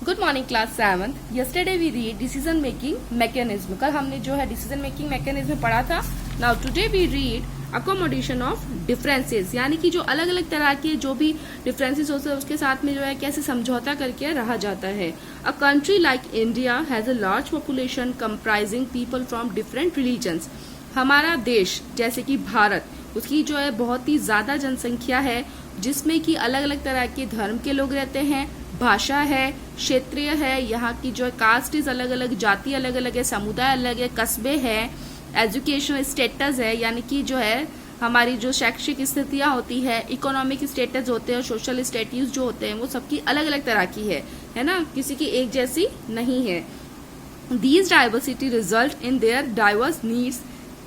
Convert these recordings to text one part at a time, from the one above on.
Good morning class 7th। Yesterday we read decision making mechanism. कल हमने जो है डिसीजन मेकिंग मैकेनिज्म पढ़ा था। Now today we read accommodation of differences, यानी कि जो अलग अलग तरह के जो भी डिफरेंसेस होते हैं उसके साथ में जो है कैसे समझौता करके रहा जाता है। A country like India has a large population comprising people from different religions. हमारा देश जैसे कि भारत, उसकी जो है बहुत ही ज्यादा जनसंख्या है जिसमें कि अलग अलग तरह के धर्म के लोग रहते हैं, भाषा है, क्षेत्रीय है, यहाँ की जो है कास्ट अलग अलग, जाति अलग अलग है, समुदाय अलग है, कस्बे है, एजुकेशनल स्टेटस है, यानी कि जो है हमारी जो शैक्षिक स्थितियां होती है, इकोनॉमिक स्टेटस होते हैं और सोशल स्टेटस जो होते हैं वो सबकी अलग अलग तरह की है ना, किसी की एक जैसी नहीं है। These diversity result in their diverse needs,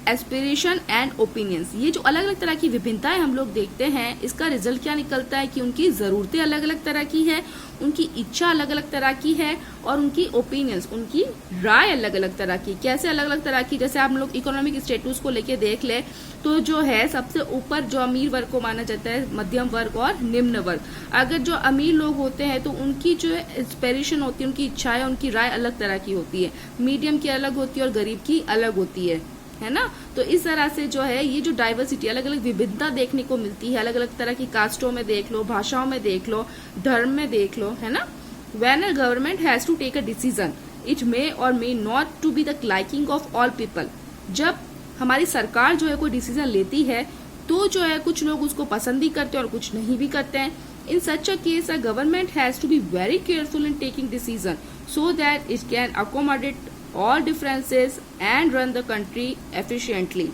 aspiration and opinions. ये जो अलग अलग तरह की विभिन्नताएं हम लोग देखते हैं, इसका रिजल्ट क्या निकलता है कि उनकी जरूरतें अलग अलग तरह की है, उनकी इच्छा अलग अलग तरह की है और उनकी ओपिनियंस, उनकी राय अलग अलग तरह की। कैसे अलग अलग तरह की? जैसे हम लोग इकोनॉमिक स्टेटस को लेके देख ले तो जो है सबसे ऊपर जो अमीर वर्ग को माना जाता है, मध्यम वर्ग और निम्न वर्ग। अगर जो अमीर लोग होते हैं तो उनकी जो इंस्पिरेशन होती है, उनकी इच्छाएं, उनकी राय अलग तरह की होती है, मीडियम की अलग होती है और गरीब की अलग होती है ना। तो इस तरह से जो है ये जो डाइवर्सिटी, अलग अलग विविधता देखने को मिलती है, अलग अलग तरह की कास्टों में देख लो, भाषाओं में देख लो, धर्म में देख लो, है ना। When a government has to take a decision it may or may not to be the liking of all people. जब हमारी सरकार जो है कोई डिसीजन लेती है तो जो है कुछ लोग उसको पसंद भी करते हैं और कुछ नहीं भी करते हैं। In such a case a government has to be very careful in taking decision so that it can accommodate all differences and run the country efficiently।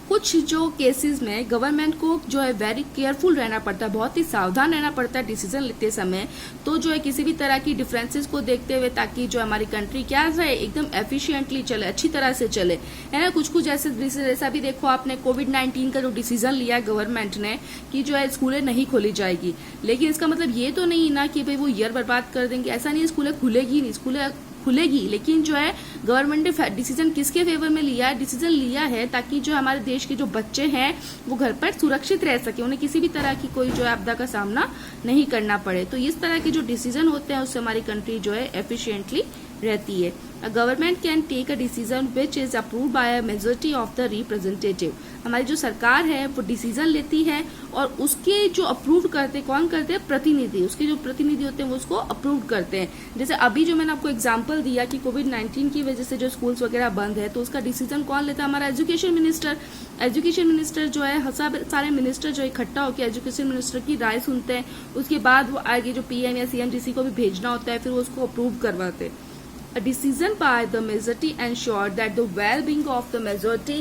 कुछ जो केसेस में गवर्नमेंट को जो है वेरी केयरफुल रहना पड़ता है, बहुत ही सावधान रहना पड़ता है डिसीजन लेते समय, तो जो है किसी भी तरह की डिफरेंसेस को देखते हुए, ताकि जो हमारी कंट्री क्या रहे, एकदम एफिशिएंटली चले, अच्छी तरह से चले, है ना। कुछ कुछ ऐसा भी देखो आपने, कोविड-19 का जो डिसीजन लिया गवर्नमेंट ने कि जो है स्कूलें नहीं खोली जाएगी, लेकिन इसका मतलब ये तो नहीं ना कि भाई वो ईयर बर्बाद कर देंगे, ऐसा नहीं, स्कूलें खुलेगी नहीं, स्कूलें खुलेगी, लेकिन जो है गवर्नमेंट ने डिसीजन किसके फेवर में लिया है? डिसीजन लिया है ताकि जो हमारे देश के जो बच्चे हैं वो घर पर सुरक्षित रह सके, उन्हें किसी भी तरह की कोई जो है आपदा का सामना नहीं करना पड़े। तो इस तरह के जो डिसीजन होते हैं उससे हमारी कंट्री जो है एफिशिएंटली रहती है। A government can take a decision which is approved by a majority of the representative. हमारी जो सरकार है वो डिसीजन लेती है और उसके जो अप्रूव करते, कौन करते हैं? प्रतिनिधि। उसके जो प्रतिनिधि होते हैं वो उसको अप्रूव करते हैं। जैसे अभी जो मैंने आपको एग्जांपल दिया कि कोविड-19 की वजह से जो स्कूल्स वगैरह बंद है, तो उसका डिसीजन कौन लेता है? हमारा एजुकेशन मिनिस्टर। एजुकेशन मिनिस्टर जो है, सारे मिनिस्टर जो इकट्ठा होकर एजुकेशन मिनिस्टर की राय सुनते हैं, उसके बाद वो आगे जो पीएम या सीएम जिसी को भी भेजना होता है फिर वो उसको अप्रूव करवाते हैं। A decision by the majority ensure that the well-being of the majority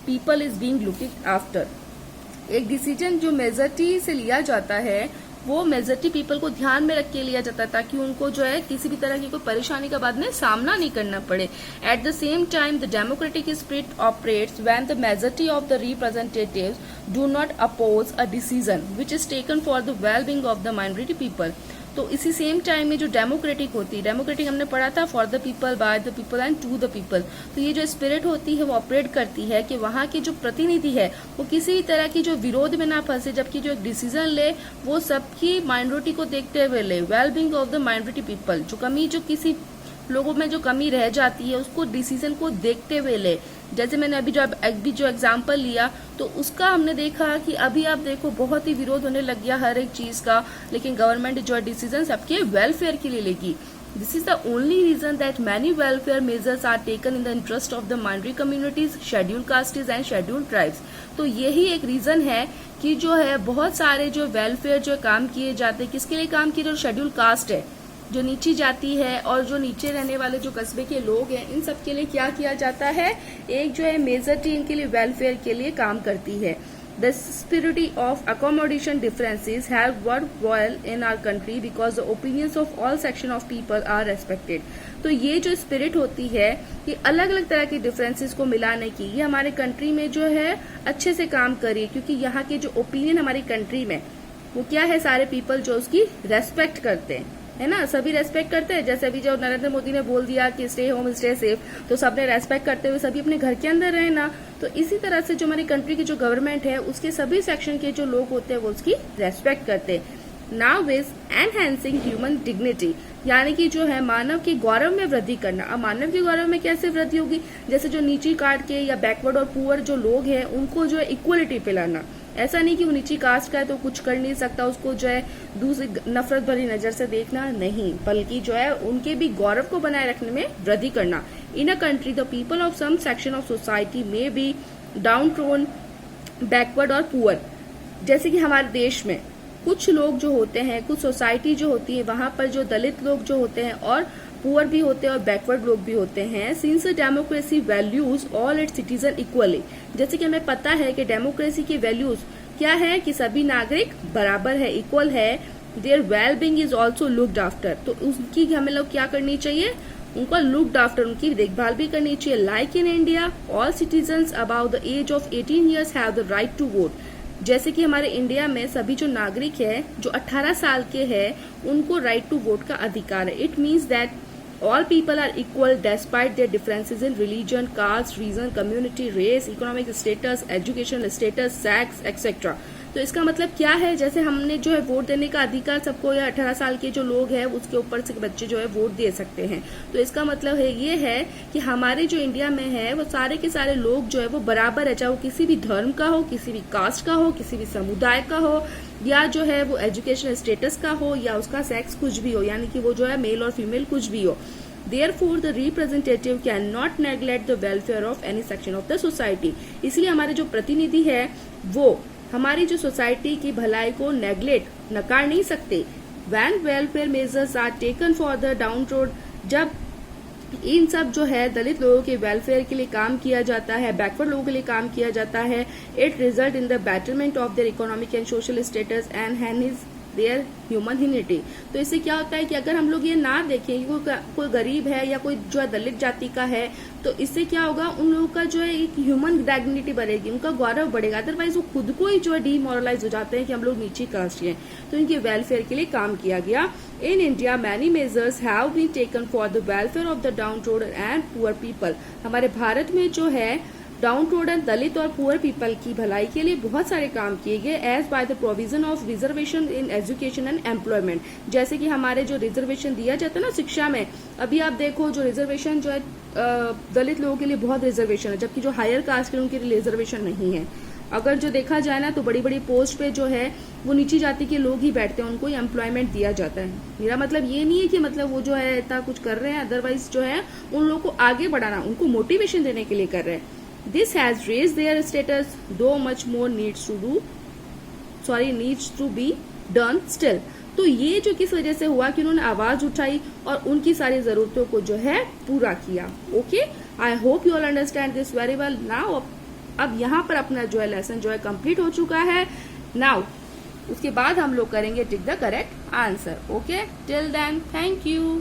people is being looked after। एक डिसीजन जो मेजोरिटी से लिया जाता है वो मेजोरिटी पीपल को ध्यान में रख के लिया जाता है ताकि उनको जो है किसी भी तरह की कोई परेशानी का बाद में सामना नहीं करना पड़े। At the same time the democratic spirit operates when the majority of the representatives do not oppose a decision which is taken for the well-being of the minority people. तो इसी सेम टाइम में जो democratic होती है, democratic हमने पढ़ा था for the people, by the people and to the people. तो ये जो स्पिरिट होती है वो ऑपरेट करती है कि वहाँ के जो प्रतिनिधि है वो किसी भी तरह की जो विरोध में ना फंसे, जबकि जो एक डिसीजन ले वो सबकी माइनॉरिटी को देखते हुए ले, well-being of the minority people. जो कमी, जो किसी लोगों में जो कमी रह जाती है उसको डिसीजन को देखते हुए ले। जैसे मैंने अभी जो एग्जांपल लिया तो उसका हमने देखा कि अभी आप देखो बहुत ही विरोध होने लग गया हर एक चीज का, लेकिन गवर्नमेंट जो है डिसीजन सबके वेलफेयर के लिए लेगी। This is the only reason that many welfare measures are taken in the interest of the minority communities, scheduled castes and scheduled tribes. तो यही एक रीजन है कि जो है बहुत सारे जो वेलफेयर जो काम किए जाते हैं, किसके लिए काम किए? जो शेड्यूल्ड कास्ट है, जो नीची जाति है और जो नीचे रहने वाले जो कस्बे के लोग हैं, इन सब के लिए क्या किया जाता है? एक जो है मेजोरिटी इनके लिए वेलफेयर के लिए काम करती है। The spirit of accommodation differences have worked well in our country because the opinions of all section of people are respected. तो ये जो स्पिरिट होती है कि अलग अलग तरह की डिफरेंसेस को मिलाने की, ये हमारे कंट्री में जो है अच्छे से काम करी, क्योंकि यहाँ के जो ओपिनियन हमारी कंट्री में वो क्या है, सारे पीपल जो उसकी रेस्पेक्ट करते हैं, है ना, सभी रेस्पेक्ट करते हैं। जैसे अभी जो नरेंद्र मोदी ने बोल दिया कि स्टे होम स्टे सेफ, तो सबने रेस्पेक्ट करते हुए सभी अपने घर के अंदर रहे ना। तो इसी तरह से जो हमारी कंट्री की जो गवर्नमेंट है उसके सभी सेक्शन के जो लोग होते हैं वो उसकी रेस्पेक्ट करते हैं। Now is enhancing human dignity, यानी कि जो है मानव के गौरव में वृद्धि करना। अब मानव के गौरव में कैसे वृद्धि होगी, जैसे जो नीची कास्ट के या बैकवर्ड और पुअर जो लोग हैं उनको जो है इक्वलिटी पे लाना। ऐसा नहीं कि वो नीची कास्ट का है तो कुछ कर नहीं सकता, उसको जो है दूसरी नफरत भरी नजर से देखना, नहीं, बल्कि जो है उनके भी गौरव को बनाए रखने में वृद्धि करना। In a country the people of some section of society may be downtrodden, backward or poor. जैसे कि हमारे देश में कुछ लोग जो होते हैं, कुछ सोसाइटी जो होती है, वहां पर जो दलित लोग जो होते हैं और पुअर भी होते हैं और बैकवर्ड लोग भी होते हैं। Since democracy values all it's citizen equally, जैसे कि हमें पता है कि डेमोक्रेसी की वैल्यूज क्या है कि सभी नागरिक बराबर है, इक्वल है। Their well being is also looked after, तो उसकी हमें लोग क्या करनी चाहिए, उनका लुक्ड आफ्टर, उनकी देखभाल भी करनी चाहिए। Like in India all citizens about the age of 18 years have the right to vote, जैसे कि हमारे इंडिया में सभी जो नागरिक है जो 18 साल के हैं उनको राइट टू वोट का अधिकार है। It means that all people are equal despite their differences in religion, caste, reason, community, race, economic status, education status, sex, etc. तो इसका मतलब क्या है, जैसे हमने जो है वोट देने का अधिकार सबको, या 18 साल के जो लोग हैं उसके ऊपर से बच्चे जो है वोट दे सकते हैं। तो इसका मतलब है ये है कि हमारे जो इंडिया में है वो सारे के सारे लोग जो है वो बराबर है, चाहे वो किसी भी धर्म का हो, किसी भी कास्ट का हो, किसी भी समुदाय का हो, या जो है वो एजुकेशन स्टेटस का हो, या उसका सेक्स कुछ भी हो, यानी कि वो जो है मेल और फीमेल कुछ भी हो। Therefore, the representative cannot neglect the welfare of any section of the society. इसलिए हमारे जो प्रतिनिधि है वो हमारी जो सोसाइटी की भलाई को नेग्लेक्ट, नकार नहीं सकते। When welfare measures are taken for the downtrodden, जब इन सब जो है दलित लोगों के वेलफेयर के लिए काम किया जाता है, बैकवर्ड लोगों के लिए काम किया जाता है, it result in the betterment of their economic and social status and has their human humanity. तो इससे क्या होता है कि अगर हम लोग ये ना देखें कि कोई गरीब है या कोई जो है दलित जाति का है, तो इससे क्या होगा, उन लोगों का जो है एक ह्यूमन डाइग्निटी बढ़ेगी, उनका गौरव बढ़ेगा। अदरवाइज वो खुद को ही जो है डीमोरलाइज हो जाते हैं कि हम लोग नीची कास्ट हैं। तो इनके वेलफेयर के लिए काम किया गया। In India many measures have been taken for the welfare of the down trodden and poor people. हमारे भारत में जो है डाउन ट्रोडन, दलित और पुअर पीपल की भलाई के लिए बहुत सारे काम किए गए, as by the provision of reservation in education and employment. जैसे कि हमारे जो रिजर्वेशन दिया जाता है ना शिक्षा में, अभी आप देखो जो रिजर्वेशन जो है दलित लोगों के लिए बहुत रिजर्वेशन है, जबकि जो हायर कास्ट के उनके लिए रिजर्वेशन नहीं है। अगर जो देखा जाए ना तो बड़ी बड़ी पोस्ट पे जो है वो नीची जाति के लोग ही बैठते हैं, उनको एम्प्लॉयमेंट दिया जाता है। मेरा मतलब ये नहीं है कि मतलब वो जो है इतना कुछ कर रहे हैं, अदरवाइज जो है उन लोगों को आगे बढ़ाना, उनको मोटिवेशन देने के लिए कर रहे हैं। This has raised their status, though much more needs to be done still. तो ये जो किस वजह से हुआ कि उन्होंने आवाज उठाई और उनकी सारी जरूरतों को जो है पूरा किया। Okay, I hope you all understand this very well now. अब यहाँ पर अपना जो है लेसन जो है कंप्लीट हो चुका है। नाउ उसके बाद हम लोग करेंगे tick the correct answer. Okay, till then thank you.